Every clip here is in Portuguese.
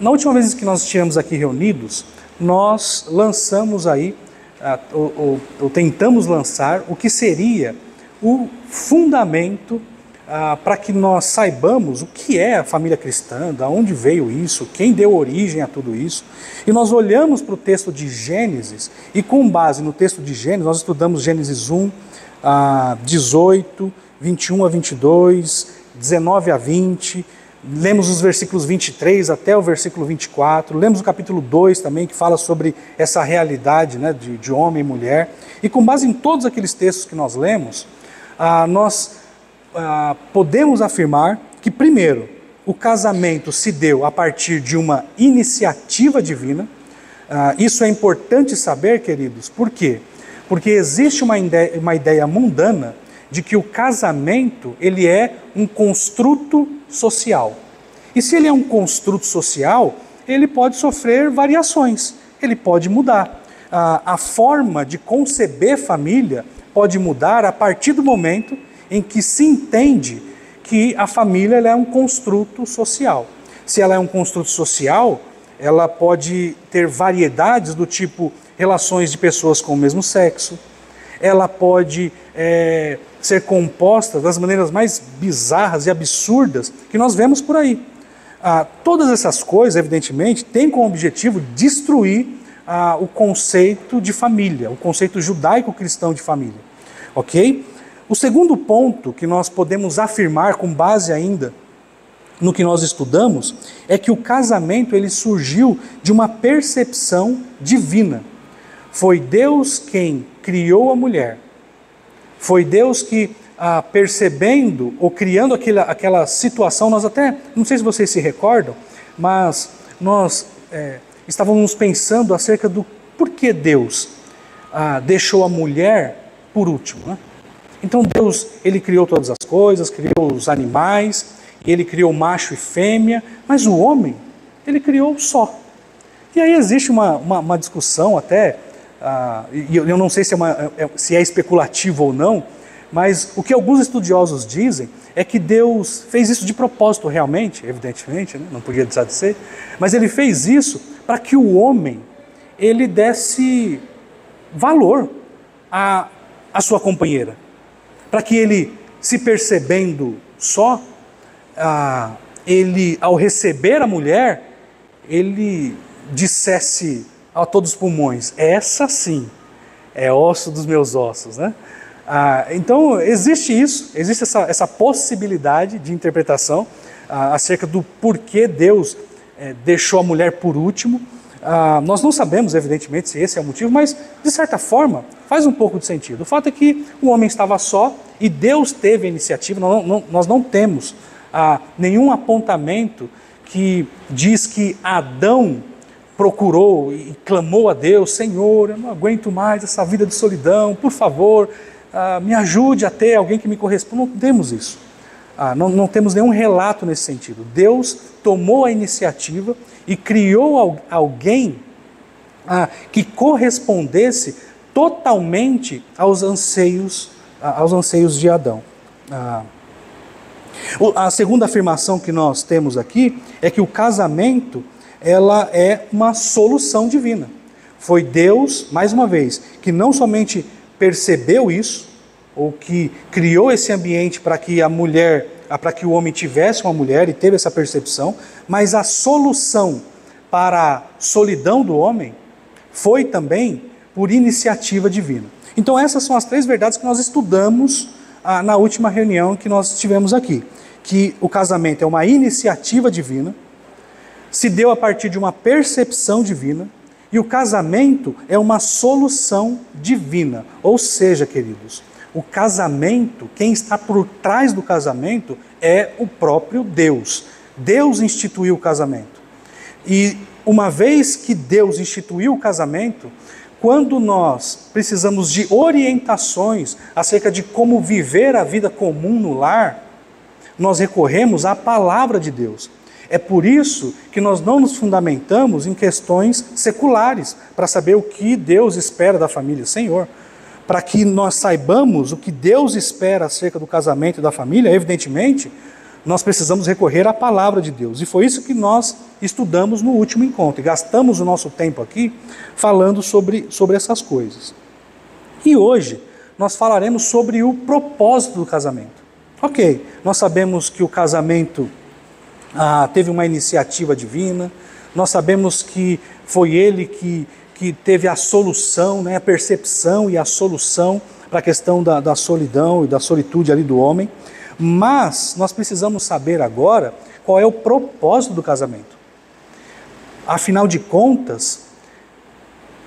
Na última vez que nós estivemos aqui reunidos, nós lançamos aí, ou tentamos lançar, o que seria o fundamento para que nós saibamos o que é a família cristã, de onde veio isso, quem deu origem a tudo isso. E nós olhamos para o texto de Gênesis, e com base no texto de Gênesis, nós estudamos Gênesis 1, 18, 21 a 22, 19 a 20, lemos os versículos 23 até o versículo 24, lemos o capítulo 2 também, que fala sobre essa realidade, né, de homem e mulher. E com base em todos aqueles textos que nós lemos, nós podemos afirmar que, primeiro, o casamento se deu a partir de uma iniciativa divina. Isso é importante saber, queridos. Por quê? Porque existe uma ideia mundana de que o casamento ele é um construto social. E se ele é um construto social, ele pode sofrer variações, ele pode mudar. A forma de conceber família pode mudar a partir do momento em que se entende que a família ela é um construto social. Se ela é um construto social, ela pode ter variedades do tipo relações de pessoas com o mesmo sexo, ela pode ser composta das maneiras mais bizarras e absurdas que nós vemos por aí. Todas essas coisas, evidentemente, têm como objetivo destruir o conceito de família, o conceito judaico-cristão de família. Ok? O segundo ponto que nós podemos afirmar com base ainda no que nós estudamos é que o casamento ele surgiu de uma percepção divina. Foi Deus quem criou a mulher. Foi Deus que, percebendo ou criando aquela situação, nós até, não sei se vocês se recordam, mas nós estávamos pensando acerca do porquê Deus deixou a mulher por último, né? Então Deus, ele criou todas as coisas, criou os animais, ele criou macho e fêmea, mas o homem, ele criou só. E aí existe uma discussão até, e eu não sei se é especulativo ou não, mas o que alguns estudiosos dizem é que Deus fez isso de propósito realmente, evidentemente, né? Não podia deixar de ser, mas ele fez isso para que o homem, ele desse valor à sua companheira. Para que ele, se percebendo só, ele, ao receber a mulher, ele dissesse a todos os pulmões, essa sim é osso dos meus ossos, né? Então existe isso, existe essa possibilidade de interpretação acerca do porquê Deus deixou a mulher por último. Nós não sabemos, evidentemente, se esse é o motivo, mas, de certa forma, faz um pouco de sentido. O fato é que o homem estava só e Deus teve a iniciativa. Nós não temos nenhum apontamento que diz que Adão procurou e clamou a Deus, Senhor, eu não aguento mais essa vida de solidão, por favor, me ajude a ter alguém que me corresponda. Não temos isso. Não temos nenhum relato nesse sentido. Deus tomou a iniciativa e criou alguém que correspondesse totalmente aos anseios de Adão. A segunda afirmação que nós temos aqui é que o casamento ela é uma solução divina. Foi Deus, mais uma vez, que não somente percebeu isso, ou que criou esse ambiente para que para que o homem tivesse uma mulher e teve essa percepção, mas a solução para a solidão do homem foi também por iniciativa divina. Então essas são as três verdades que nós estudamos na última reunião que nós tivemos aqui. Que o casamento é uma iniciativa divina, se deu a partir de uma percepção divina, e o casamento é uma solução divina. Ou seja, queridos, o casamento, quem está por trás do casamento é o próprio Deus. Deus instituiu o casamento. E uma vez que Deus instituiu o casamento, quando nós precisamos de orientações acerca de como viver a vida comum no lar, nós recorremos à palavra de Deus. É por isso que nós não nos fundamentamos em questões seculares, para saber o que Deus espera da família. Senhor, para que nós saibamos o que Deus espera acerca do casamento e da família, evidentemente, nós precisamos recorrer à palavra de Deus. E foi isso que nós estudamos no último encontro. E gastamos o nosso tempo aqui falando sobre essas coisas. E hoje nós falaremos sobre o propósito do casamento. Ok, nós sabemos que o casamento teve uma iniciativa divina, nós sabemos que foi ele que teve a solução, né, a percepção e a solução para a questão da solidão e da solitude ali do homem, mas nós precisamos saber agora qual é o propósito do casamento. Afinal de contas,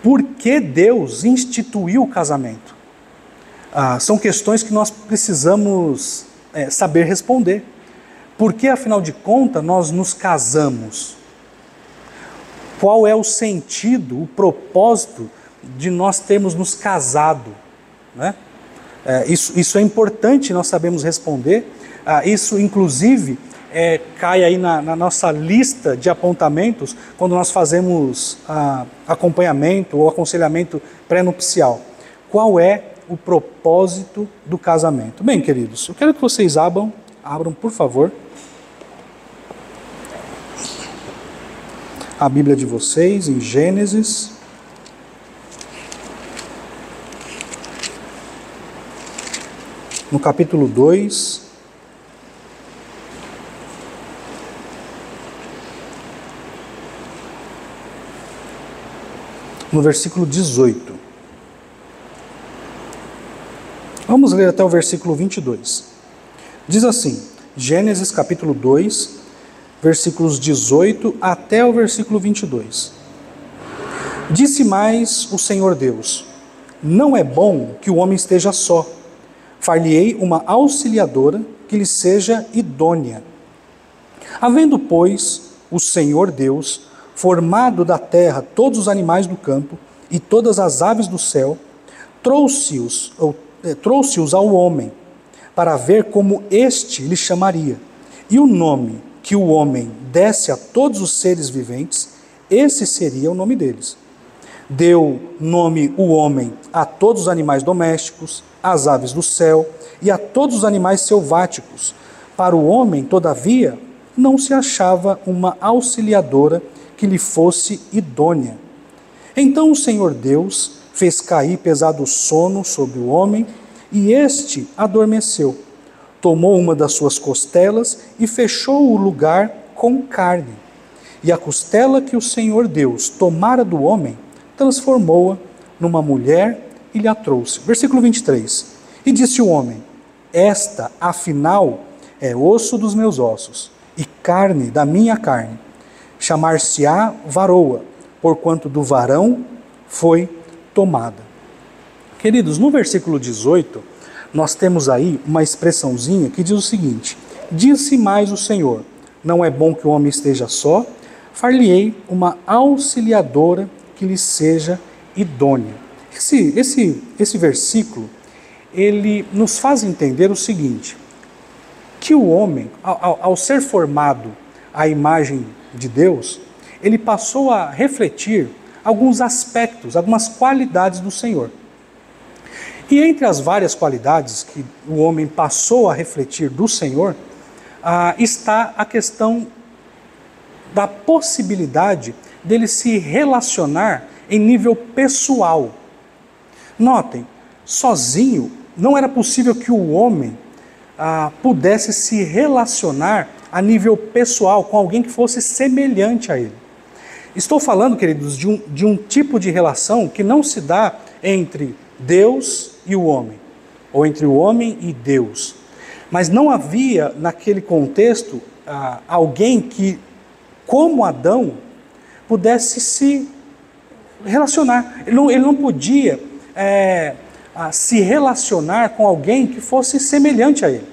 por que Deus instituiu o casamento? São questões que nós precisamos saber responder. Por que, afinal de contas, nós nos casamos? Qual é o sentido, o propósito de nós termos nos casado? Né? Isso é importante nós sabemos responder. Isso, inclusive, cai aí na nossa lista de apontamentos quando nós fazemos acompanhamento ou aconselhamento pré-nupcial. Qual é o propósito do casamento? Bem, queridos, eu quero que vocês abram, por favor, a Bíblia de vocês em Gênesis, no capítulo 2, no versículo 18. Vamos ler até o versículo 22. Diz assim, Gênesis capítulo 2, versículos 18 até o versículo 22. Disse mais o Senhor Deus: não é bom que o homem esteja só. Far-lhe-ei uma auxiliadora que lhe seja idônea. Havendo, pois, o Senhor Deus formado da terra todos os animais do campo e todas as aves do céu, trouxe-os ao homem, para ver como este lhe chamaria. E o nome que o homem desse a todos os seres viventes, esse seria o nome deles. Deu nome o homem a todos os animais domésticos, às aves do céu e a todos os animais selváticos. Para o homem, todavia, não se achava uma auxiliadora que lhe fosse idônea. Então o Senhor Deus fez cair pesado sono sobre o homem, e este adormeceu. Tomou uma das suas costelas e fechou o lugar com carne. E a costela que o Senhor Deus tomara do homem, transformou-a numa mulher e lhe a trouxe. Versículo 23. E disse o homem: esta, afinal, é osso dos meus ossos e carne da minha carne. Chamar-se-á varoa, porquanto do varão foi tomada. Queridos, no versículo 18, nós temos aí uma expressãozinha que diz o seguinte: disse mais o Senhor, não é bom que o homem esteja só, far-lhe-ei uma auxiliadora que lhe seja idônea. Esse versículo, ele nos faz entender o seguinte, que o homem, ao ser formado à imagem de Deus, ele passou a refletir alguns aspectos, algumas qualidades do Senhor. E entre as várias qualidades que o homem passou a refletir do Senhor, está a questão da possibilidade dele se relacionar em nível pessoal. Notem, sozinho não era possível que o homem pudesse se relacionar a nível pessoal com alguém que fosse semelhante a ele. Estou falando, queridos, de um tipo de relação que não se dá entre Deus e o homem, ou entre o homem e Deus. Mas não havia naquele contexto alguém que, como Adão, pudesse se relacionar. Ele não podia se relacionar com alguém que fosse semelhante a ele.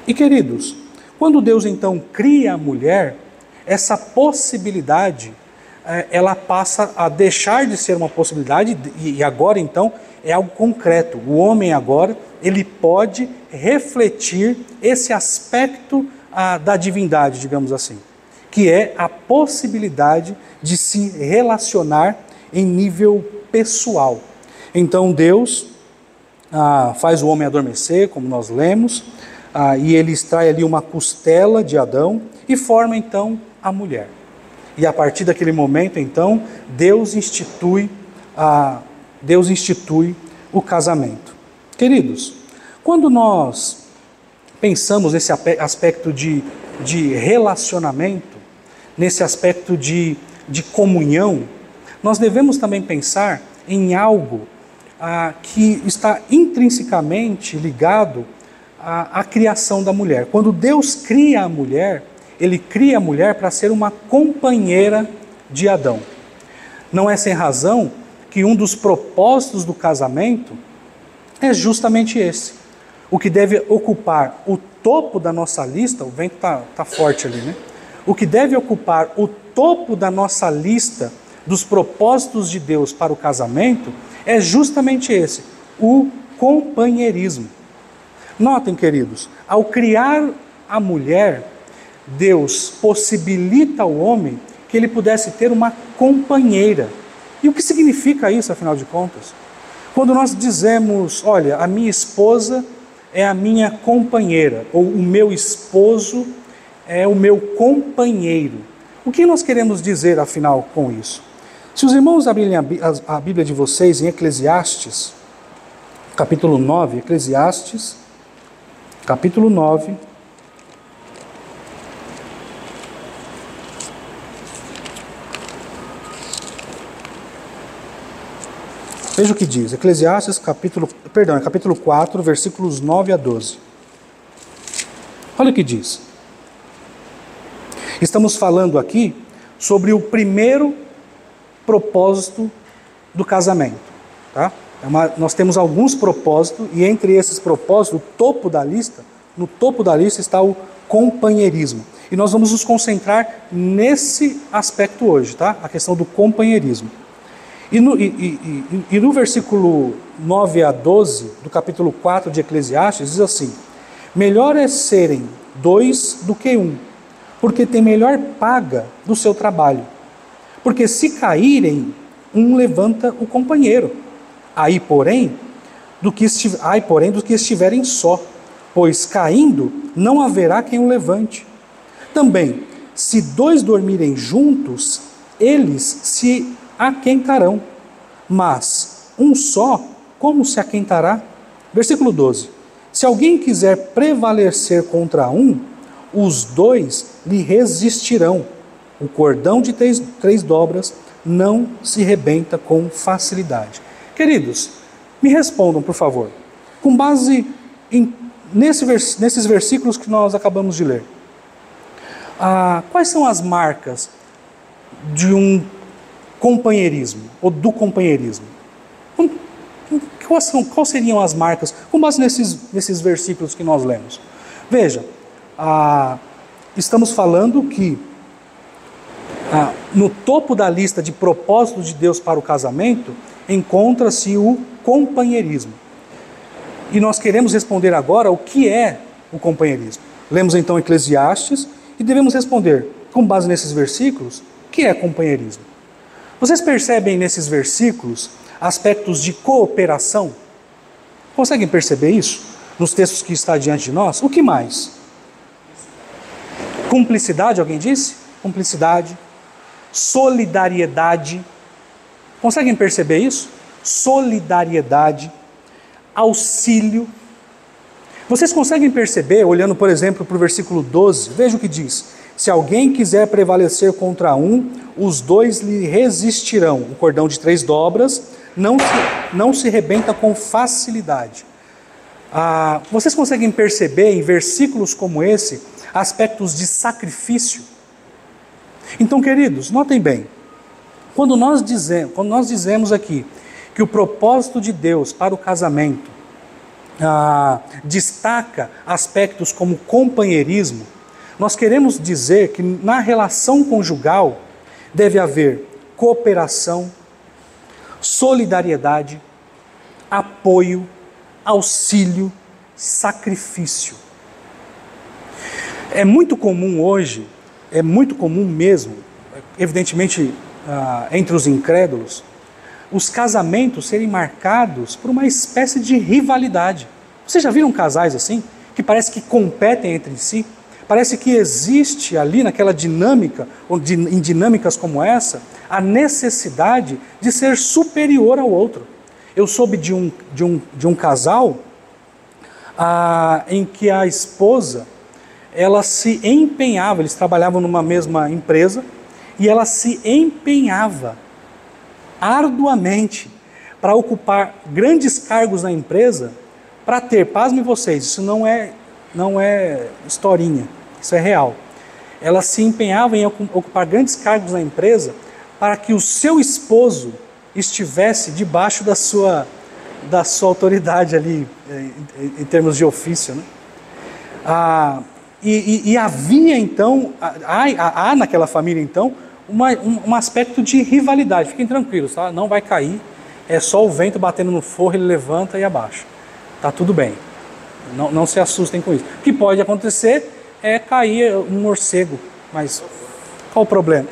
E queridos, quando Deus então cria a mulher, essa possibilidade ela passa a deixar de ser uma possibilidade e agora então é algo concreto. O homem agora, ele pode refletir esse aspecto da divindade, digamos assim, que é a possibilidade de se relacionar em nível pessoal. Então Deus faz o homem adormecer, como nós lemos, e ele extrai ali uma costela de Adão e forma então a mulher. E a partir daquele momento, então, Deus institui o casamento. Queridos, quando nós pensamos nesse aspecto de relacionamento, nesse aspecto de comunhão, nós devemos também pensar em algo que está intrinsecamente ligado à criação da mulher. Quando Deus cria a mulher, Ele cria a mulher para ser uma companheira de Adão. Não é sem razão que um dos propósitos do casamento é justamente esse. O que deve ocupar o topo da nossa lista, o vento está forte ali, né? O que deve ocupar o topo da nossa lista dos propósitos de Deus para o casamento é justamente esse, o companheirismo. Notem, queridos, ao criar a mulher, Deus possibilita ao homem que ele pudesse ter uma companheira. E o que significa isso, afinal de contas? Quando nós dizemos, olha, a minha esposa é a minha companheira, ou o meu esposo é o meu companheiro. O que nós queremos dizer, afinal, com isso? Se os irmãos abrirem a Bíblia de vocês em Eclesiastes, capítulo 9, Eclesiastes, capítulo 9, veja o que diz, Eclesiastes capítulo 4, versículos 9 a 12. Olha o que diz. Estamos falando aqui sobre o primeiro propósito do casamento. Tá? Nós temos alguns propósitos, e entre esses propósitos, no topo da lista está o companheirismo. E nós vamos nos concentrar nesse aspecto hoje, tá? A questão do companheirismo. E no versículo 9 a 12 do capítulo 4 de Eclesiastes, diz assim: melhor é serem dois do que um, porque tem melhor paga do seu trabalho. Porque se caírem, um levanta o companheiro. Aí, porém, do que estiverem só, pois caindo, não haverá quem o levante. Também, se dois dormirem juntos, eles se aquentarão, mas um só, como se aquentará? Versículo 12. Se alguém quiser prevalecer contra um, os dois lhe resistirão. O cordão de três dobras não se rebenta com facilidade. Queridos, me respondam, por favor, com base nesses versículos que nós acabamos de ler. Quais são as marcas de um companheirismo, ou do companheirismo? Quais seriam as marcas, com base nesses versículos que nós lemos? Veja, estamos falando que no topo da lista de propósitos de Deus para o casamento, encontra-se o companheirismo. E nós queremos responder agora o que é o companheirismo. Lemos então Eclesiastes e devemos responder, com base nesses versículos, o que é companheirismo. Vocês percebem nesses versículos aspectos de cooperação? Conseguem perceber isso? Nos textos que está diante de nós? O que mais? Cumplicidade, alguém disse? Cumplicidade. Solidariedade. Conseguem perceber isso? Solidariedade. Auxílio. Vocês conseguem perceber, olhando por exemplo para o versículo 12, veja o que diz: se alguém quiser prevalecer contra um, os dois lhe resistirão. O cordão de 3 dobras não se rebenta com facilidade. Vocês conseguem perceber em versículos como esse aspectos de sacrifício? Então, queridos, notem bem, quando nós dizemos aqui que o propósito de Deus para o casamento destaca aspectos como companheirismo, nós queremos dizer que na relação conjugal deve haver cooperação, solidariedade, apoio, auxílio, sacrifício. É muito comum hoje, é muito comum mesmo, evidentemente entre os incrédulos, os casamentos serem marcados por uma espécie de rivalidade. Vocês já viram casais assim? que parece que competem entre si. Parece que existe ali naquela dinâmica, ou em dinâmicas como essa, a necessidade de ser superior ao outro. Eu soube de um casal em que a esposa, ela se empenhava, eles trabalhavam numa mesma empresa, e ela se empenhava arduamente para ocupar grandes cargos na empresa, para ter, pasmem vocês, isso não é historinha, isso é real. Ela se empenhava em ocupar grandes cargos na empresa para que o seu esposo estivesse debaixo da sua autoridade ali, em termos de ofício, né? E havia então, há naquela família então, um aspecto de rivalidade. Fiquem tranquilos, tá? Não vai cair, é só o vento batendo no forro, ele levanta e abaixa. Tá tudo bem, não se assustem com isso. O que pode acontecer é cair um morcego, mas qual o problema?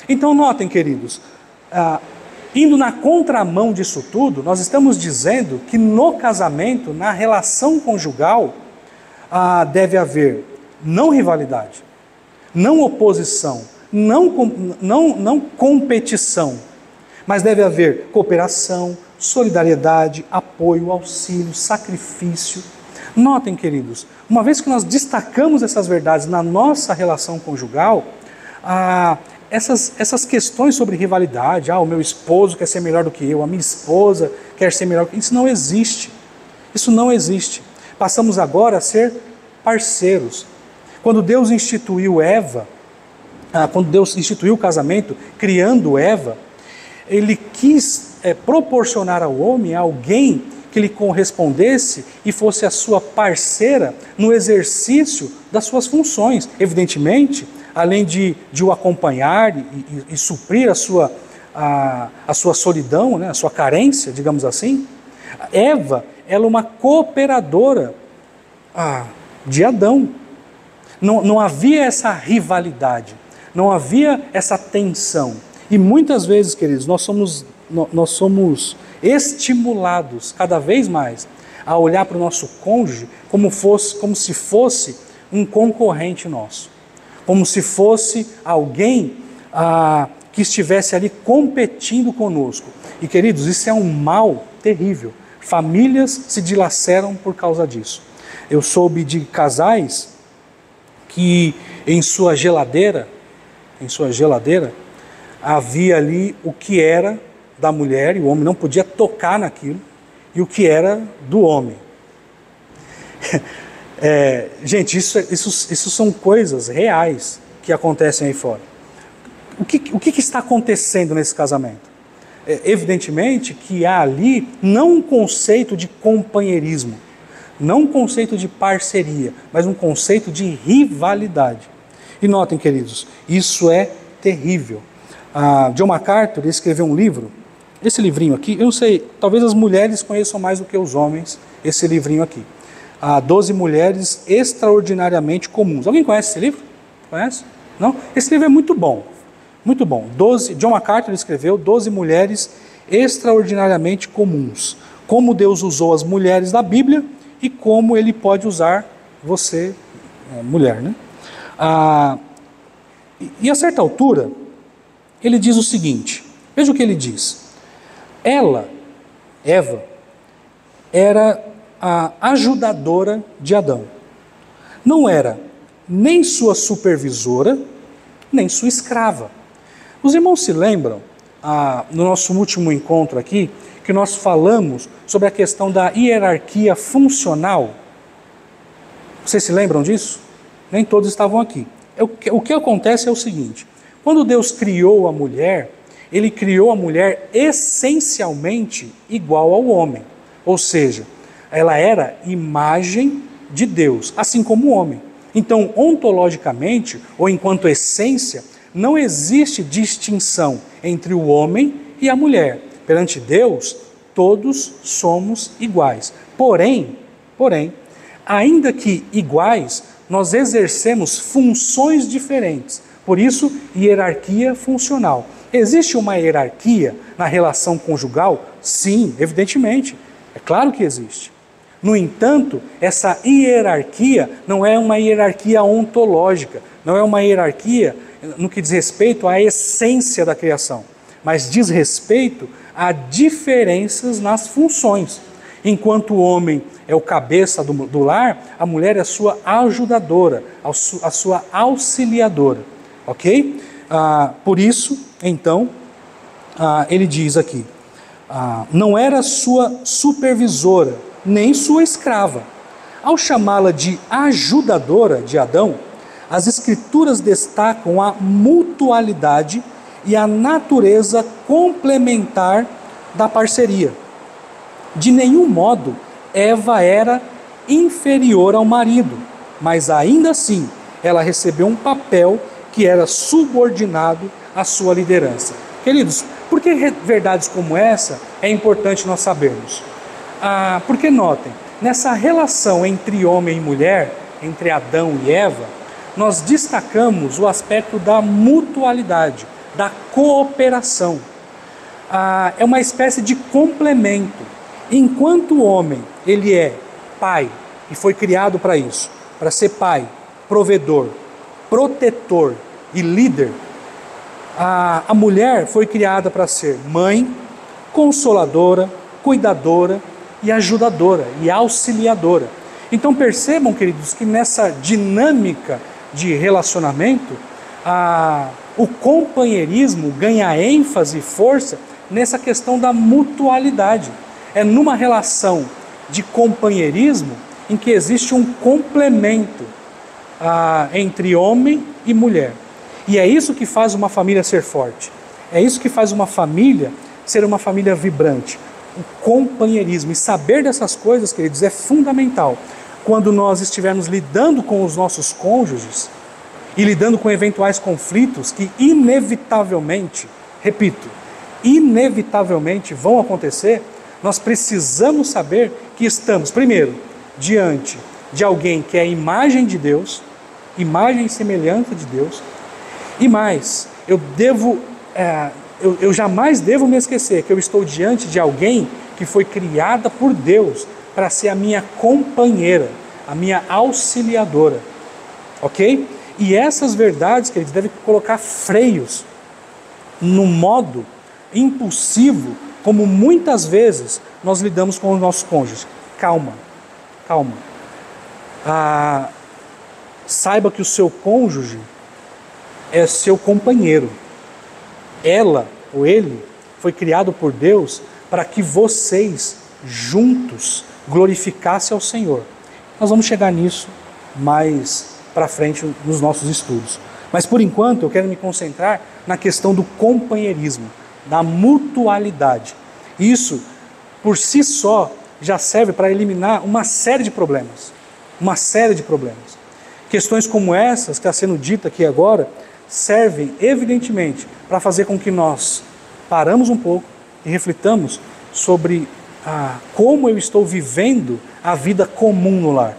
Então notem, queridos, indo na contramão disso tudo, nós estamos dizendo que no casamento, na relação conjugal, deve haver não rivalidade, não oposição, não competição, mas deve haver cooperação, solidariedade, apoio, auxílio, sacrifício. Notem, queridos, uma vez que nós destacamos essas verdades na nossa relação conjugal, essas questões sobre rivalidade, o meu esposo quer ser melhor do que eu, a minha esposa quer ser melhor do que eu, isso não existe. Isso não existe. Passamos agora a ser parceiros. Quando Deus instituiu Eva, quando Deus instituiu o casamento, criando Eva, Ele quis proporcionar ao homem alguém que lhe correspondesse e fosse a sua parceira no exercício das suas funções. Evidentemente, além de o acompanhar e suprir a sua solidão, né, a sua carência, digamos assim, Eva, ela é uma cooperadora de Adão. Não havia essa rivalidade, não havia essa tensão. E muitas vezes, queridos, nós somos estimulados cada vez mais a olhar para o nosso cônjuge como se fosse um concorrente nosso, como se fosse alguém que estivesse ali competindo conosco. E, queridos, isso é um mal terrível. Famílias se dilaceram por causa disso. Eu soube de casais que em sua geladeira havia ali o que era da mulher, e o homem não podia tocar naquilo, e o que era do homem. Gente, isso são coisas reais que acontecem aí fora. O que está acontecendo nesse casamento? Evidentemente que há ali não um conceito de companheirismo, não um conceito de parceria, mas um conceito de rivalidade. E notem, queridos, isso é terrível. John MacArthur escreveu um livro, esse livrinho aqui, eu não sei, talvez as mulheres conheçam mais do que os homens esse livrinho aqui. 12 mulheres extraordinariamente comuns. Alguém conhece esse livro? Conhece? Não? Esse livro é muito bom. Muito bom. John MacArthur escreveu 12 mulheres extraordinariamente comuns. Como Deus usou as mulheres da Bíblia e como Ele pode usar você, mulher, né? E a certa altura, ele diz o seguinte, veja o que ele diz. Ela, Eva, era a ajudadora de Adão. Não era nem sua supervisora, nem sua escrava. Os irmãos se lembram, no nosso último encontro aqui, que nós falamos sobre a questão da hierarquia funcional? Vocês se lembram disso? Nem todos estavam aqui. O que acontece é o seguinte, quando Deus criou a mulher, Ele criou a mulher essencialmente igual ao homem. Ou seja, ela era imagem de Deus, assim como o homem. Então, ontologicamente, ou enquanto essência, não existe distinção entre o homem e a mulher. Perante Deus, todos somos iguais. Porém, ainda que iguais, nós exercemos funções diferentes. Por isso, hierarquia funcional. Existe uma hierarquia na relação conjugal? Sim, evidentemente. É claro que existe. No entanto, essa hierarquia não é uma hierarquia ontológica, não é uma hierarquia no que diz respeito à essência da criação, mas diz respeito a diferenças nas funções. Enquanto o homem é o cabeça do lar, a mulher é a sua ajudadora, a sua auxiliadora. Ok? Por isso, então, ele diz aqui, não era sua supervisora, nem sua escrava. Ao chamá-la de ajudadora de Adão, as Escrituras destacam a mutualidade e a natureza complementar da parceria. De nenhum modo, Eva era inferior ao marido, mas ainda assim, ela recebeu um papel que era subordinado à sua liderança. Queridos, por que verdades como essa é importante nós sabermos? Porque notem, nessa relação entre homem e mulher, entre Adão e Eva, nós destacamos o aspecto da mutualidade, da cooperação. É uma espécie de complemento. Enquanto o homem, ele é pai, e foi criado para isso, para ser pai, provedor, protetor e líder, a mulher foi criada para ser mãe, consoladora, cuidadora e ajudadora e auxiliadora. Então percebam, queridos, que nessa dinâmica de relacionamento, o companheirismo ganha ênfase e força nessa questão da mutualidade. É numa relação de companheirismo em que existe um complemento entre homem e mulher. E é isso que faz uma família ser forte. É isso que faz uma família ser uma família vibrante. O companheirismo. E saber dessas coisas, queridos, é fundamental. Quando nós estivermos lidando com os nossos cônjuges e lidando com eventuais conflitos que inevitavelmente, repito, inevitavelmente vão acontecer, nós precisamos saber que estamos, primeiro, diante de alguém que é a imagem de Deus, imagem e semelhança de Deus, e mais, eu jamais devo me esquecer que eu estou diante de alguém que foi criada por Deus para ser a minha companheira, a minha auxiliadora, ok? E essas verdades, queridos, devem colocar freios no modo impulsivo, como muitas vezes nós lidamos com os nossos cônjuges. Calma. Saiba que o seu cônjuge é seu companheiro. Ela ou ele foi criado por Deus para que vocês juntos glorificassem ao Senhor. Nós vamos chegar nisso mais para frente nos nossos estudos. Mas por enquanto eu quero me concentrar na questão do companheirismo, da mutualidade. Isso, por si só, já serve para eliminar uma série de problemas. Uma série de problemas. Questões como essas, que está sendo dita aqui agora, servem, evidentemente, para fazer com que nós paramos um pouco e reflitamos sobre como eu estou vivendo a vida comum no lar.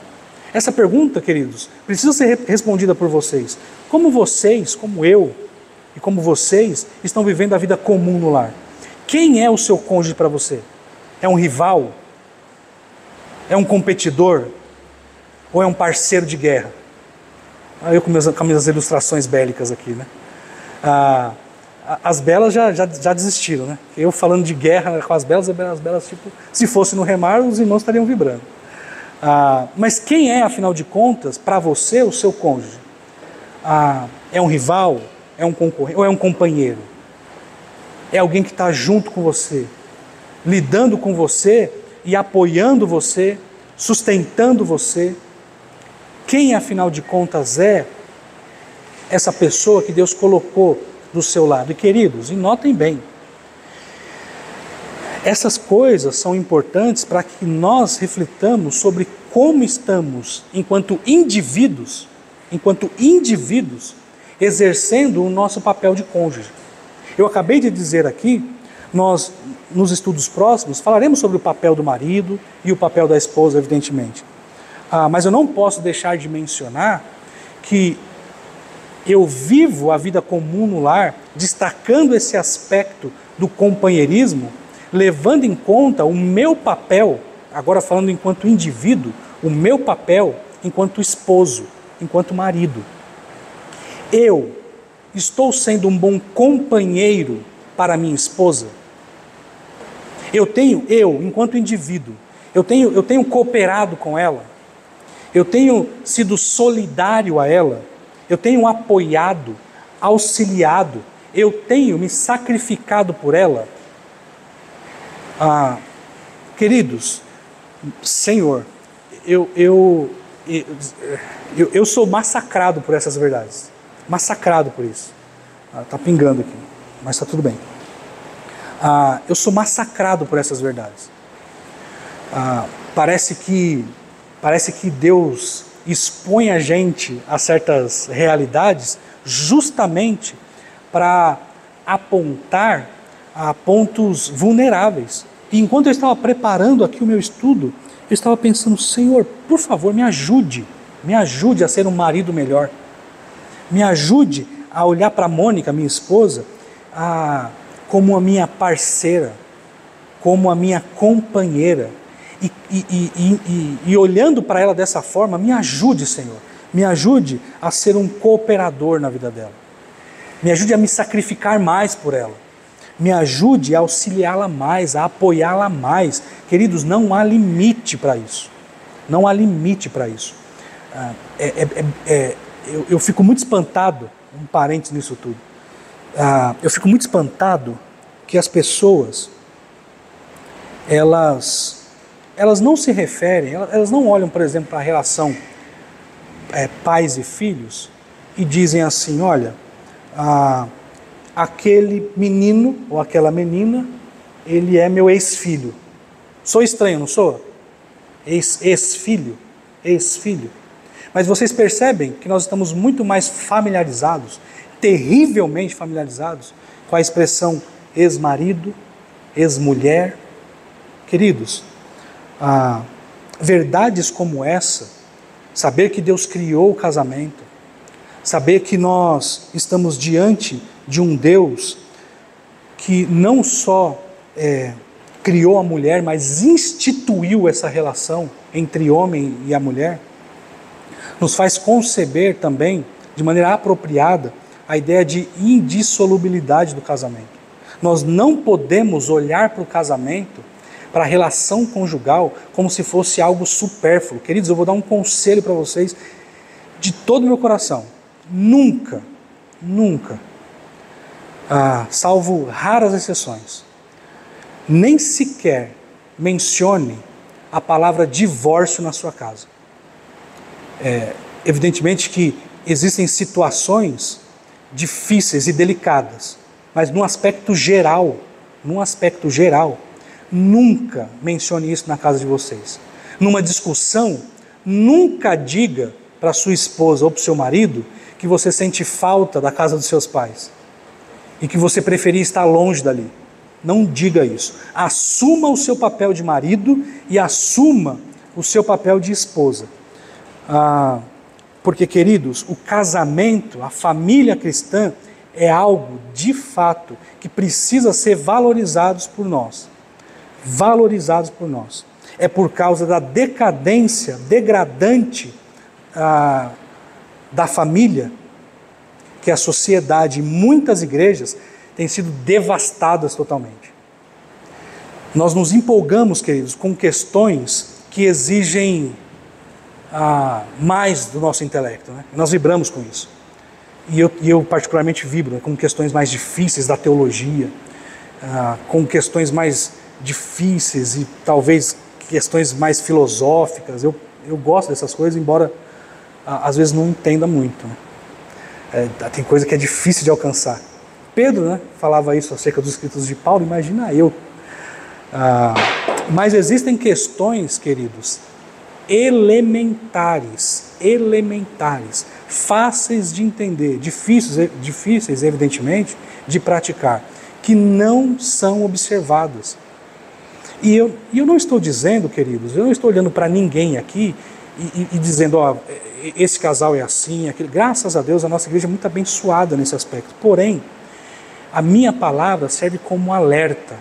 Essa pergunta, queridos, precisa ser respondida por vocês. Como vocês, como eu e como vocês estão vivendo a vida comum no lar? Quem é o seu cônjuge para você? É um rival? É um competidor? Ou é um parceiro de guerra? Eu com minhas ilustrações bélicas aqui, né? As belas já desistiram, né? Eu falando de guerra com as belas tipo, se fosse no remar, os irmãos estariam vibrando. Mas quem é, afinal de contas, para você, o seu cônjuge? É um rival? É um concorrente? Ou é um companheiro? É alguém que está junto com você, lidando com você e apoiando você, sustentando você? Quem, afinal de contas, é essa pessoa que Deus colocou do seu lado? E, queridos, e notem bem, essas coisas são importantes para que nós reflitamos sobre como estamos, enquanto indivíduos, exercendo o nosso papel de cônjuge. Eu acabei de dizer aqui, nós, nos estudos próximos, falaremos sobre o papel do marido e o papel da esposa, evidentemente. Mas eu não posso deixar de mencionar que eu vivo a vida comum no lar, destacando esse aspecto do companheirismo, levando em conta o meu papel, agora falando enquanto indivíduo, o meu papel enquanto esposo, enquanto marido. Eu estou sendo um bom companheiro para minha esposa? Eu, enquanto indivíduo, eu tenho cooperado com ela? Eu tenho sido solidário a ela? Eu tenho apoiado, auxiliado? Eu tenho me sacrificado por ela? Queridos, Senhor, eu sou massacrado por essas verdades. Massacrado por isso. Está pingando aqui, mas está tudo bem. Eu sou massacrado por essas verdades. Parece que Deus expõe a gente a certas realidades justamente para apontar a pontos vulneráveis. E enquanto eu estava preparando aqui o meu estudo, eu estava pensando, Senhor, por favor, me ajude a ser um marido melhor. Me ajude a olhar para a Mônica, minha esposa, como a minha parceira, como a minha companheira. E olhando para ela dessa forma, me ajude, Senhor. Me ajude a ser um cooperador na vida dela. Me ajude a me sacrificar mais por ela. Me ajude a auxiliá-la mais, a apoiá-la mais. Queridos, não há limite para isso. Não há limite para isso. Eu fico muito espantado, um parênteses nisso tudo. Eu fico muito espantado que as pessoas, elas não se referem, elas não olham, por exemplo, para a relação pais e filhos e dizem assim, olha, aquele menino ou aquela menina, ele é meu ex-filho. Sou estranho, não sou? Ex-filho. Mas vocês percebem que nós estamos muito mais familiarizados, terrivelmente familiarizados, com a expressão ex-marido, ex-mulher. Queridos, verdades como essa, saber que Deus criou o casamento, saber que nós estamos diante de um Deus que não só criou a mulher, mas instituiu essa relação entre homem e a mulher, nos faz conceber também, de maneira apropriada, a ideia de indissolubilidade do casamento. Nós não podemos olhar para o casamento, para a relação conjugal, como se fosse algo supérfluo. Queridos, eu vou dar um conselho para vocês de todo o meu coração. Nunca, salvo raras exceções, nem sequer mencione a palavra divórcio na sua casa. Evidentemente que existem situações difíceis e delicadas, mas num aspecto geral, nunca mencione isso na casa de vocês. Numa discussão, nunca diga para sua esposa ou para o seu marido que você sente falta da casa dos seus pais e que você preferia estar longe dali. Não diga isso. Assuma o seu papel de marido e assuma o seu papel de esposa. Porque, queridos, o casamento, a família cristã, é algo, de fato, que precisa ser valorizados por nós. É por causa da decadência degradante da família que a sociedade e muitas igrejas têm sido devastadas totalmente. Nós nos empolgamos, queridos, com questões que exigem mais do nosso intelecto, né? Nós vibramos com isso. E eu particularmente vibro com questões mais difíceis da teologia, com questões mais difíceis e talvez questões mais filosóficas. Eu gosto dessas coisas, embora às vezes não entenda muito, né? Tem coisa que é difícil de alcançar. Pedro, né, falava isso acerca dos escritos de Paulo, imagina eu. Mas existem questões, queridos, elementares, fáceis de entender, difíceis, evidentemente, de praticar, que não são observadas. E eu não estou dizendo, queridos, eu não estou olhando para ninguém aqui e dizendo, esse casal é assim, aquele. Graças a Deus a nossa igreja é muito abençoada nesse aspecto. Porém, a minha palavra serve como alerta,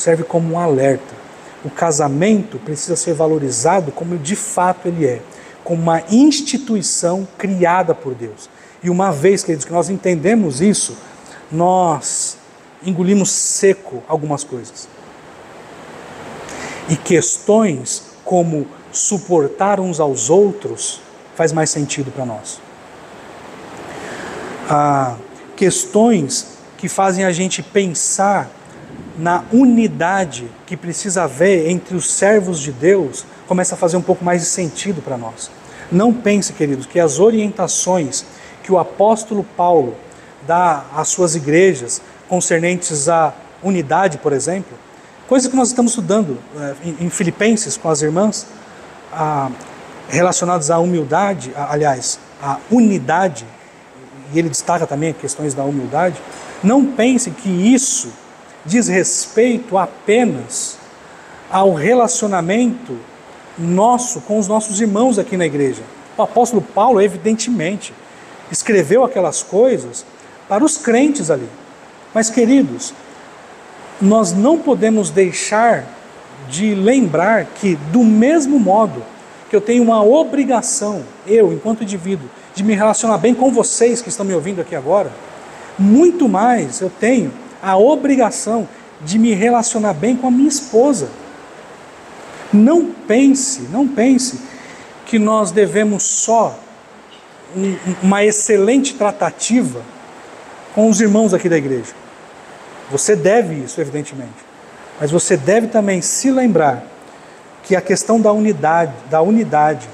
serve como um alerta. O casamento precisa ser valorizado como de fato ele é, como uma instituição criada por Deus. E uma vez, queridos, que nós entendemos isso, nós engolimos seco algumas coisas. E questões como suportar uns aos outros faz mais sentido para nós. Questões que fazem a gente pensar na unidade que precisa haver entre os servos de Deus, começa a fazer um pouco mais de sentido para nós. Não pense, queridos, que as orientações que o apóstolo Paulo dá às suas igrejas, concernentes à unidade, por exemplo, coisas que nós estamos estudando em Filipenses com as irmãs, relacionadas à humildade, à unidade, e ele destaca também questões da humildade. Não pense que isso diz respeito apenas ao relacionamento nosso com os nossos irmãos aqui na igreja. O apóstolo Paulo, evidentemente, escreveu aquelas coisas para os crentes ali. Mas, queridos, nós não podemos deixar de lembrar que, do mesmo modo que eu tenho uma obrigação, eu, enquanto indivíduo, de me relacionar bem com vocês que estão me ouvindo aqui agora, muito mais eu tenho a obrigação de me relacionar bem com a minha esposa. Não pense que nós devemos só uma excelente tratativa com os irmãos aqui da igreja. Você deve isso, evidentemente. Mas você deve também se lembrar que a questão da unidade,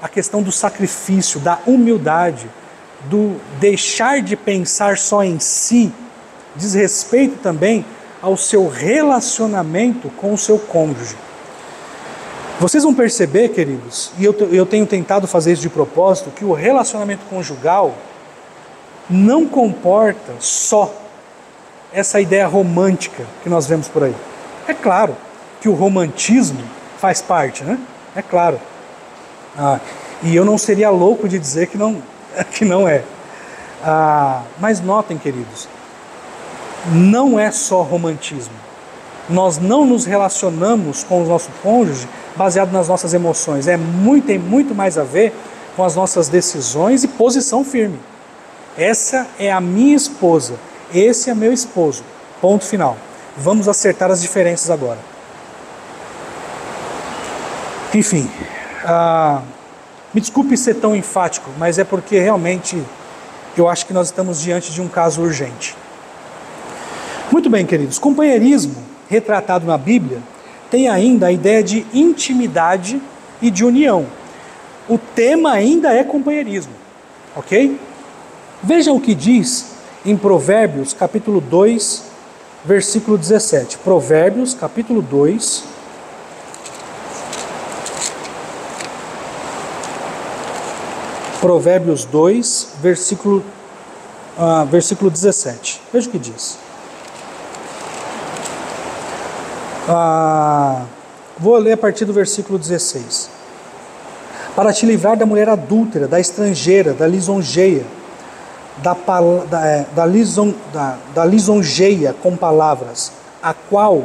a questão do sacrifício, da humildade, do deixar de pensar só em si, diz respeito também ao seu relacionamento com o seu cônjuge. Vocês vão perceber, queridos, e eu tenho tentado fazer isso de propósito, que o relacionamento conjugal não comporta só essa ideia romântica que nós vemos por aí. É claro que o romantismo faz parte, né? É claro. E eu não seria louco de dizer que não é. Mas notem, queridos, não é só romantismo. Nós não nos relacionamos com o nosso cônjuge baseado nas nossas emoções. Tem muito mais a ver com as nossas decisões e posição firme. Essa é a minha esposa, esse é meu esposo. Ponto final. Vamos acertar as diferenças agora. Enfim, me desculpe ser tão enfático, mas é porque realmente eu acho que nós estamos diante de um caso urgente. Muito bem, queridos, companheirismo retratado na Bíblia tem ainda a ideia de intimidade e de união. O tema ainda é companheirismo, ok? Veja o que diz em Provérbios, capítulo 2, versículo 17. Provérbios, capítulo 2, Provérbios 2, versículo 17. Veja o que diz. Vou ler a partir do versículo 16. Para te livrar da mulher adúltera, da estrangeira, da lisonjeia, da lisonjeia com palavras, a qual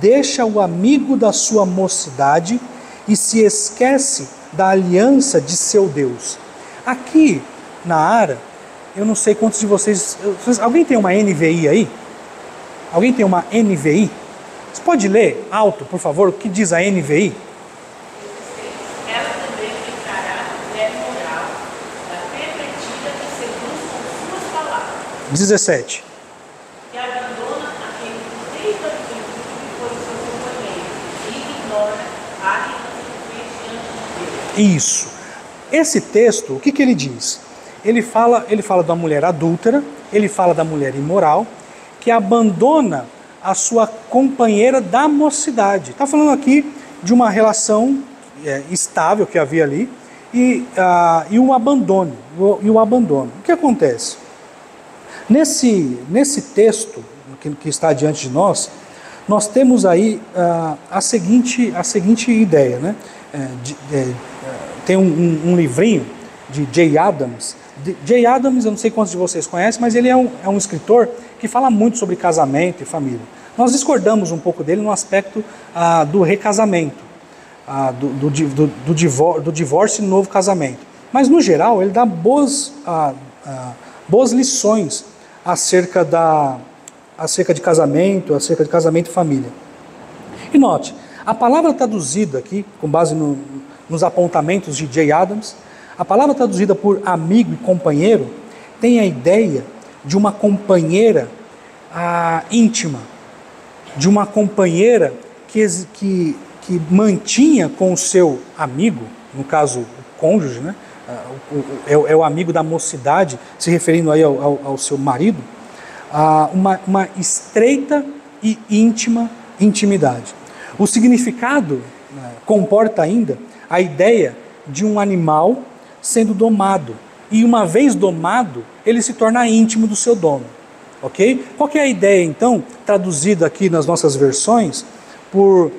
deixa o amigo da sua mocidade e se esquece da aliança de seu Deus. Aqui na ARA, eu não sei quantos de vocês... Alguém tem uma NVI aí? Alguém tem uma NVI? Você pode ler alto, por favor, o que diz a NVI? Ela também ficará mulher moral, pervertida que seduz com suas palavras. 17. Que abandona aquele que desde a juventude foi seu companheiro e ignora a aliança que fez diante de Deus. Isso. Esse texto, o que ele diz? Ele fala da mulher adúltera, ele fala da mulher imoral, que abandona a sua companheira da mocidade. Está falando aqui de uma relação estável que havia ali e o abandono. O que acontece? Nesse texto que está diante de nós, nós temos aí a seguinte ideia, né? Tem um livrinho de Jay Adams. Jay Adams, eu não sei quantos de vocês conhecem, mas ele é um escritor que fala muito sobre casamento e família. Nós discordamos um pouco dele no aspecto do recasamento, do divórcio e novo casamento. Mas, no geral, ele dá boas lições acerca de casamento e família. E note, a palavra traduzida aqui, com base nos apontamentos de Jay Adams, a palavra traduzida por amigo e companheiro tem a ideia de uma companheira íntima, de uma companheira que mantinha com o seu amigo, no caso o cônjuge, né? É o amigo da mocidade, se referindo aí ao seu marido, uma estreita e íntima intimidade. O significado comporta ainda a ideia de um animal sendo domado, e uma vez domado, ele se torna íntimo do seu dono. Ok? Qual que é a ideia, então, traduzida aqui nas nossas versões por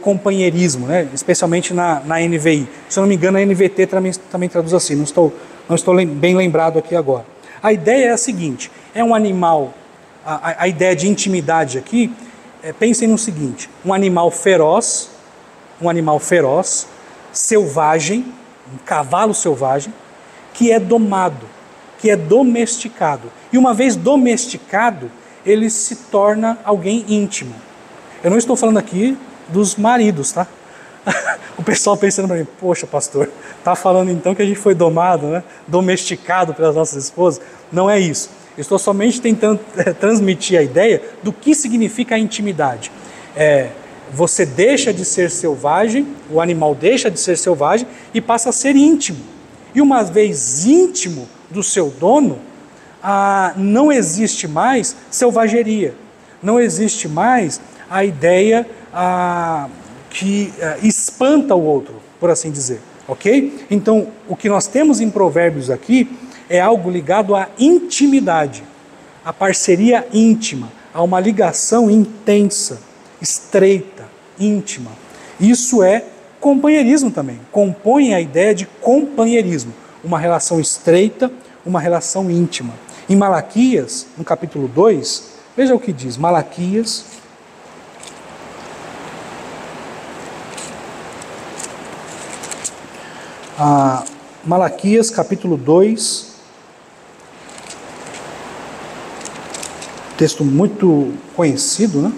companheirismo, né? Especialmente na NVI? Se eu não me engano, a NVT também traduz assim, não estou bem lembrado aqui agora. A ideia é a seguinte, é um animal, a ideia de intimidade aqui, pensem no seguinte, um animal feroz, selvagem, um cavalo selvagem, que é domado, que é domesticado. E uma vez domesticado, ele se torna alguém íntimo. Eu não estou falando aqui dos maridos, tá? O pessoal pensando para mim, poxa pastor, tá falando então que a gente foi domado, né? Domesticado pelas nossas esposas? Não é isso. Eu estou somente tentando transmitir a ideia do que significa a intimidade. Você deixa de ser selvagem, o animal deixa de ser selvagem e passa a ser íntimo. E uma vez íntimo do seu dono, não existe mais selvageria, não existe mais a ideia que espanta o outro, por assim dizer, ok? Então, o que nós temos em Provérbios aqui é algo ligado à intimidade, à parceria íntima, a uma ligação intensa, estreita, íntima. Isso é companheirismo também, compõe a ideia de companheirismo, uma relação estreita, uma relação íntima. Em Malaquias, no capítulo 2, veja o que diz, Malaquias capítulo 2, texto muito conhecido, né?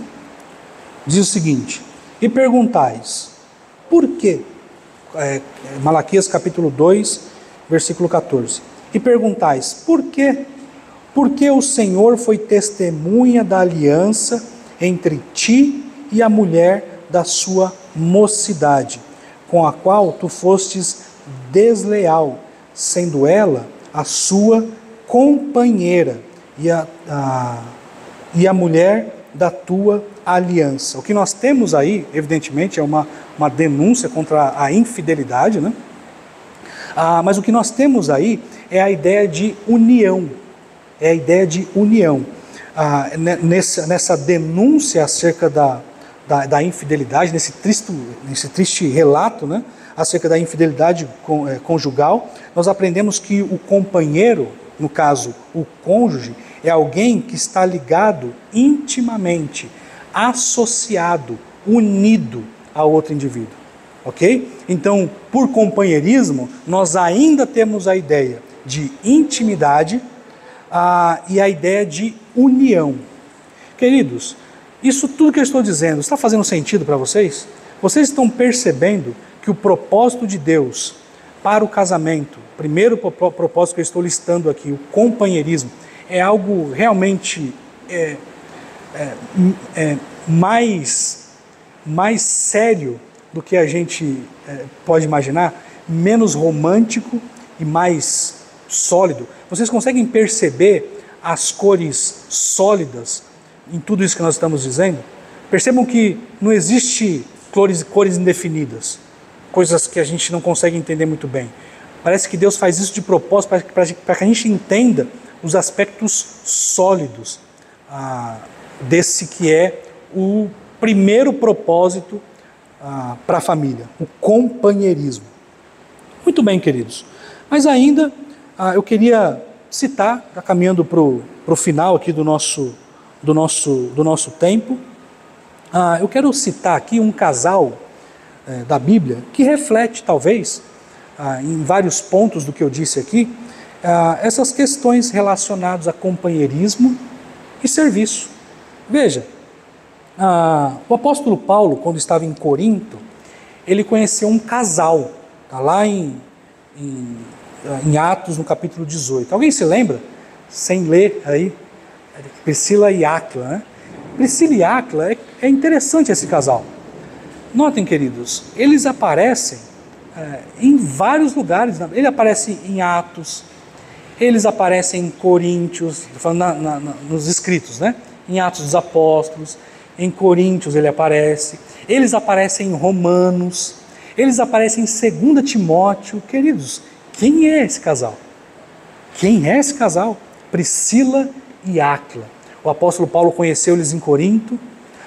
Diz o seguinte, e perguntais, por quê? Malaquias capítulo 2, versículo 14, e perguntais, por quê? Porque o Senhor foi testemunha da aliança entre ti e a mulher da sua mocidade, com a qual tu fostes desleal, sendo ela a sua companheira e a mulher da tua aliança. O que nós temos aí, evidentemente, é uma denúncia contra a infidelidade, né? Mas o que nós temos aí é a ideia de união. Nessa denúncia acerca da infidelidade, nesse triste relato, né, acerca da infidelidade conjugal, nós aprendemos que o companheiro, no caso o cônjuge, é alguém que está ligado intimamente, associado, unido a outro indivíduo. Ok? Então, por companheirismo, nós ainda temos a ideia de intimidade e a ideia de união. Queridos, isso tudo que eu estou dizendo está fazendo sentido para vocês? Vocês estão percebendo que o propósito de Deus para o casamento, o primeiro propósito que eu estou listando aqui, o companheirismo, é algo realmente mais sério do que a gente pode imaginar, menos romântico e mais sólido. Vocês conseguem perceber as cores sólidas em tudo isso que nós estamos dizendo? Percebam que não existe cores indefinidas, coisas que a gente não consegue entender muito bem. Parece que Deus faz isso de propósito para que a gente entenda os aspectos sólidos desse que é o primeiro propósito para a família, o companheirismo. Muito bem, queridos. Mas ainda eu queria citar, já caminhando para o final aqui do nosso tempo, Eu quero citar aqui um casal da Bíblia que reflete, talvez, em vários pontos do que eu disse aqui, essas questões relacionadas a companheirismo e serviço. Veja, o apóstolo Paulo, quando estava em Corinto, ele conheceu um casal, está lá em Atos, no capítulo 18. Alguém se lembra? Sem ler aí, Priscila e Áquila, né? Priscila e Áquila, é interessante esse casal. Notem, queridos, eles aparecem em vários lugares. Ele aparece em Atos, eles aparecem em Coríntios, falando nos escritos, né? Em Atos dos Apóstolos, em Coríntios ele aparece, eles aparecem em Romanos, eles aparecem em 2 Timóteo. Queridos, quem é esse casal? Quem é esse casal? Priscila e Áquila. O apóstolo Paulo conheceu eles em Corinto,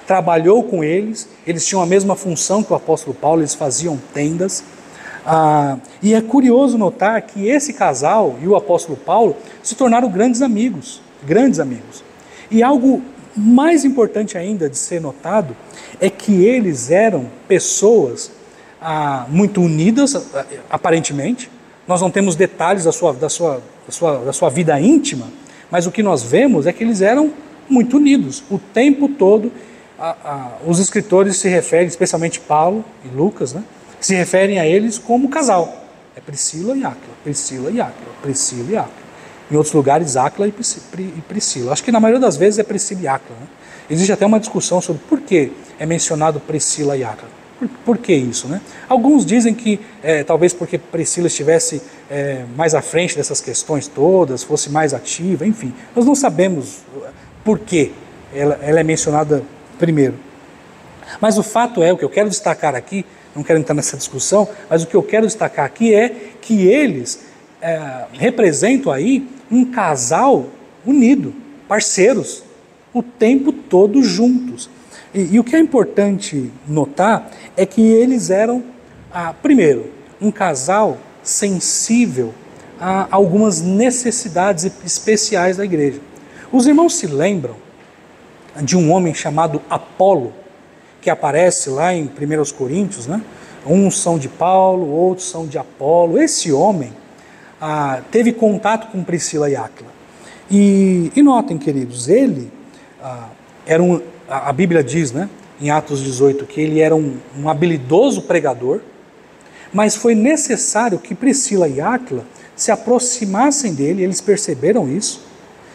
trabalhou com eles, eles tinham a mesma função que o apóstolo Paulo, eles faziam tendas. E é curioso notar que esse casal e o apóstolo Paulo se tornaram grandes amigos. E algo mais importante ainda de ser notado é que eles eram pessoas muito unidas, aparentemente. Nós não temos detalhes da sua vida íntima, mas o que nós vemos é que eles eram muito unidos. O tempo todo, os escritores se referem, especialmente Paulo e Lucas, né, se referem a eles como casal. É Priscila e Áquila, Priscila e Áquila, Priscila e Áquila. Em outros lugares, Áquila e Priscila. Acho que na maioria das vezes é Priscila e Áquila, né? Existe até uma discussão sobre por que é mencionado Priscila e Áquila. Por que isso, né? Alguns dizem que talvez porque Priscila estivesse mais à frente dessas questões todas, fosse mais ativa, enfim. Nós não sabemos por que ela é mencionada primeiro. Mas o fato é, o que eu quero destacar aqui, não quero entrar nessa discussão, mas o que eu quero destacar aqui é que eles representam aí um casal unido, parceiros, o tempo todo juntos. E o que é importante notar é que eles eram, primeiro, um casal sensível a algumas necessidades especiais da igreja. Os irmãos se lembram de um homem chamado Apolo, que aparece lá em 1 Coríntios, né? Uns são de Paulo, outros são de Apolo. Esse homem teve contato com Priscila e Áquila. E notem, queridos, ele era a Bíblia diz, né, em Atos 18, que ele era um habilidoso pregador, mas foi necessário que Priscila e Áquila se aproximassem dele, eles perceberam isso,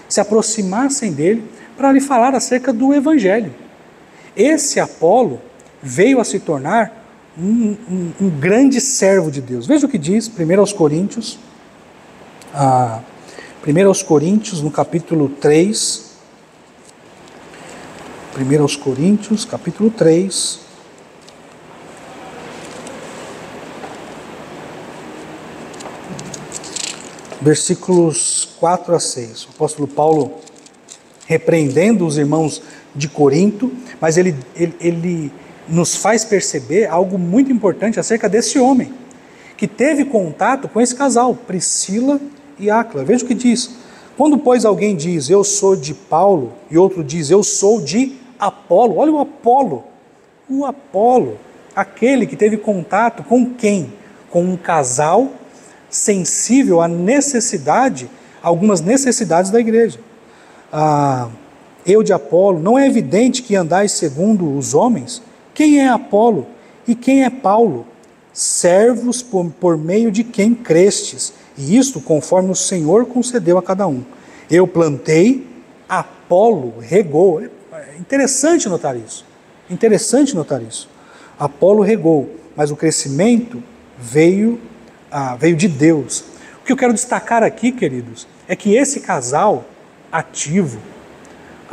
se aproximassem dele para lhe falar acerca do Evangelho. Esse Apolo veio a se tornar um grande servo de Deus. Veja o que diz 1 Coríntios, 1 Coríntios, no capítulo 3, 1 Coríntios, capítulo 3, versículos 4 a 6. O apóstolo Paulo repreendendo os irmãos de Corinto, mas ele nos faz perceber algo muito importante acerca desse homem, que teve contato com esse casal, Priscila e Áquila. Veja o que diz. Quando, pois, alguém diz, eu sou de Paulo, e outro diz, eu sou de Apolo. Olha o Apolo, aquele que teve contato com quem? Com um casal sensível à necessidade, algumas necessidades da igreja. Eu de Apolo, não é evidente que andais segundo os homens? Quem é Apolo e quem é Paulo? Servos por meio de quem crestes, e isto conforme o Senhor concedeu a cada um. Eu plantei, Apolo regou. É interessante notar isso. Apolo regou, mas o crescimento veio de Deus. O que eu quero destacar aqui, queridos, é que esse casal ativo,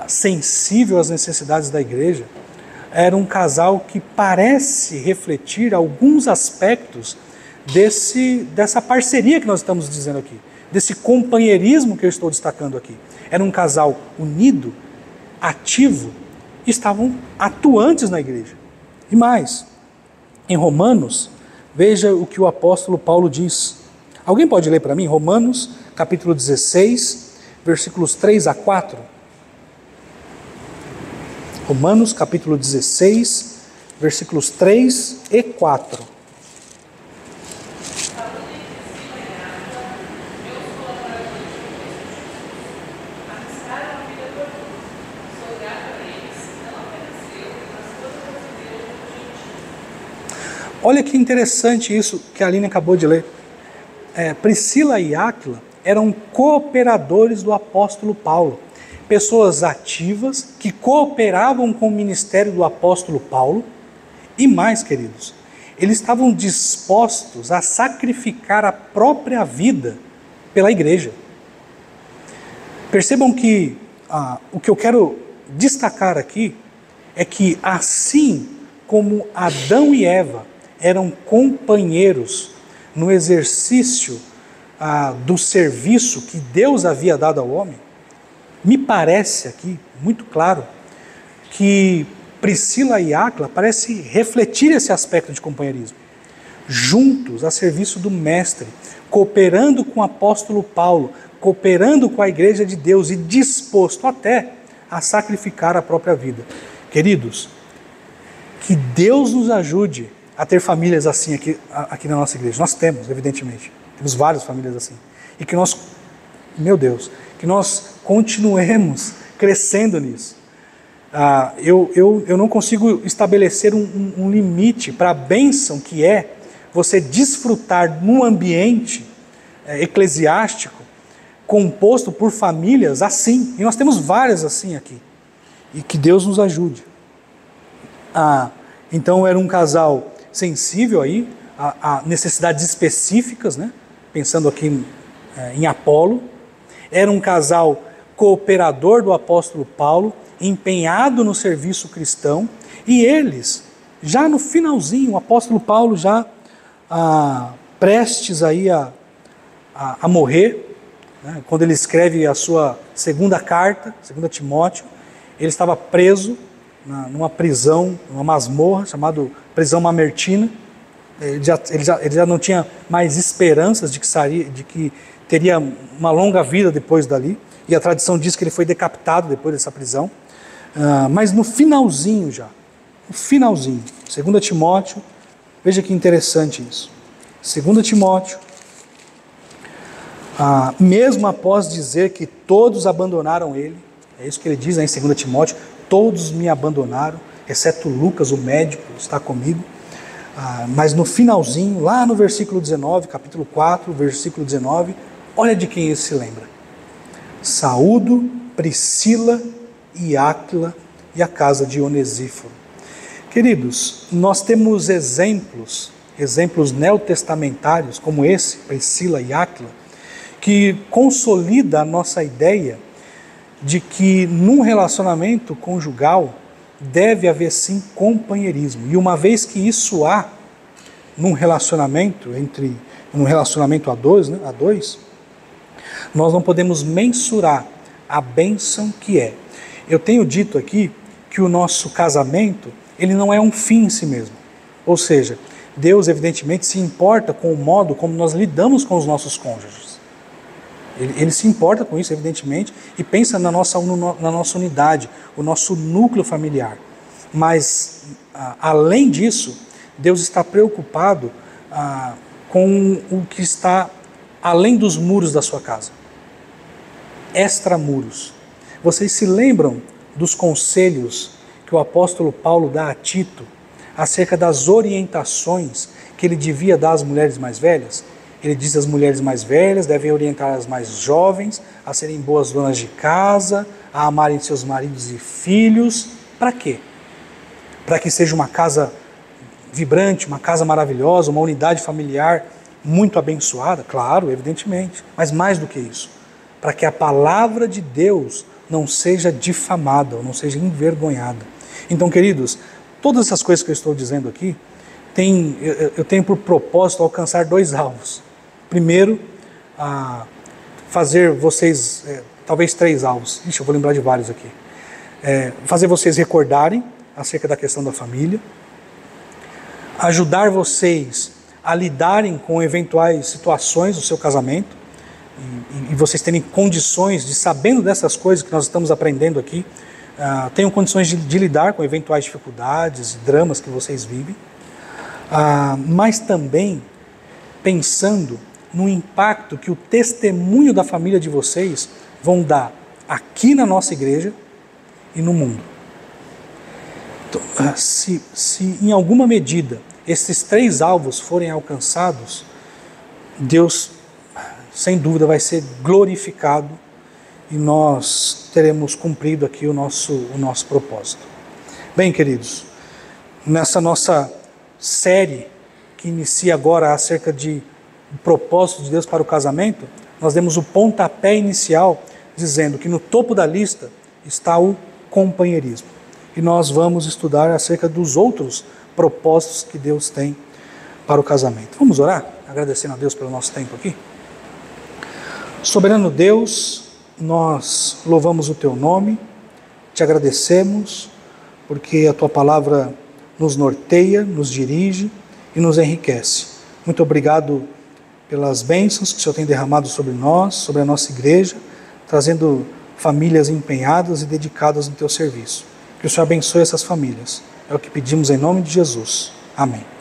sensível às necessidades da igreja, era um casal que parece refletir alguns aspectos dessa parceria que nós estamos dizendo aqui, desse companheirismo que eu estou destacando aqui. Era um casal unido, ativo, e estavam atuantes na igreja. E mais, em Romanos, veja o que o apóstolo Paulo diz. Alguém pode ler para mim? Romanos, capítulo 16, versículos 3 a 4. Romanos capítulo 16, versículos 3 e 4. Olha que interessante isso que a Aline acabou de ler. Priscila e Áquila eram cooperadores do apóstolo Paulo. Pessoas ativas que cooperavam com o ministério do apóstolo Paulo. E mais, queridos, eles estavam dispostos a sacrificar a própria vida pela igreja. Percebam que o que eu quero destacar aqui é que assim como Adão e Eva eram companheiros no exercício do serviço que Deus havia dado ao homem, me parece aqui muito claro que Priscila e Áquila parecem refletir esse aspecto de companheirismo. Juntos, a serviço do Mestre, cooperando com o apóstolo Paulo, cooperando com a igreja de Deus e disposto até a sacrificar a própria vida. Queridos, que Deus nos ajude a ter famílias assim aqui na nossa igreja. Nós temos, evidentemente. Temos várias famílias assim. E que nós, meu Deus, que nós continuemos crescendo nisso. Eu não consigo estabelecer um limite para a bênção que é você desfrutar num ambiente eclesiástico composto por famílias assim. E nós temos várias assim aqui. E que Deus nos ajude. Então era um casal sensível aí a necessidades específicas, né? Pensando aqui em Apolo. Era um casal cooperador do apóstolo Paulo, empenhado no serviço cristão, e eles, já no finalzinho, o apóstolo Paulo já prestes aí a morrer, né? Quando ele escreve a sua segunda carta, 2 Timóteo, ele estava preso numa prisão, numa masmorra, chamada prisão mamertina. Ele já não tinha mais esperanças de que teria uma longa vida depois dali, e a tradição diz que ele foi decapitado depois dessa prisão. Mas no finalzinho já, no finalzinho, 2 Timóteo, veja que interessante isso. 2 Timóteo, mesmo após dizer que todos abandonaram ele, é isso que ele diz em 2 Timóteo, todos me abandonaram, exceto Lucas, o médico, está comigo. Mas no finalzinho, lá no versículo 19, capítulo 4, versículo 19, olha de quem ele se lembra. Saúdo, Priscila e Áquila e a casa de Onesíforo. Queridos, nós temos exemplos neotestamentários como esse, Priscila e Áquila, que consolida a nossa ideia de que num relacionamento conjugal deve haver sim companheirismo. E uma vez que isso há num relacionamento a dois, nós não podemos mensurar a bênção que é. Eu tenho dito aqui que o nosso casamento, ele não é um fim em si mesmo. Ou seja, Deus evidentemente se importa com o modo como nós lidamos com os nossos cônjuges. Ele se importa com isso, evidentemente, e pensa na nossa unidade, o nosso núcleo familiar. Mas, além disso, Deus está preocupado com o que está além dos muros da sua casa. Extramuros. Vocês se lembram dos conselhos que o apóstolo Paulo dá a Tito acerca das orientações que ele devia dar às mulheres mais velhas? Ele diz que as mulheres mais velhas devem orientar as mais jovens a serem boas donas de casa, a amarem seus maridos e filhos. Para quê? Para que seja uma casa vibrante, uma casa maravilhosa, uma unidade familiar muito abençoada? Claro, evidentemente. Mas mais do que isso, para que a palavra de Deus não seja difamada, ou não seja envergonhada. Então, queridos, todas essas coisas que eu estou dizendo aqui, eu tenho por propósito alcançar dois alvos. Primeiro, fazer vocês, talvez 3 alvos, eu vou lembrar de vários aqui. Fazer vocês recordarem acerca da questão da família, ajudar vocês a lidarem com eventuais situações do seu casamento, e vocês terem condições de, sabendo dessas coisas que nós estamos aprendendo aqui, tenham condições de lidar com eventuais dificuldades e dramas que vocês vivem, mas também pensando no impacto que o testemunho da família de vocês vão dar aqui na nossa igreja e no mundo. Então, se em alguma medida esses 3 alvos forem alcançados, Deus, sem dúvida, vai ser glorificado e nós teremos cumprido aqui o nosso propósito. Bem, queridos, nessa nossa série que inicia agora acerca de o propósito de Deus para o casamento, nós demos o pontapé inicial dizendo que no topo da lista está o companheirismo. E nós vamos estudar acerca dos outros propósitos que Deus tem para o casamento. Vamos orar, agradecendo a Deus pelo nosso tempo aqui? Soberano Deus, nós louvamos o Teu nome, te agradecemos, porque a Tua palavra nos norteia, nos dirige e nos enriquece. Muito obrigado pelas bênçãos que o Senhor tem derramado sobre nós, sobre a nossa igreja, trazendo famílias empenhadas e dedicadas no Teu serviço. Que o Senhor abençoe essas famílias. É o que pedimos em nome de Jesus. Amém.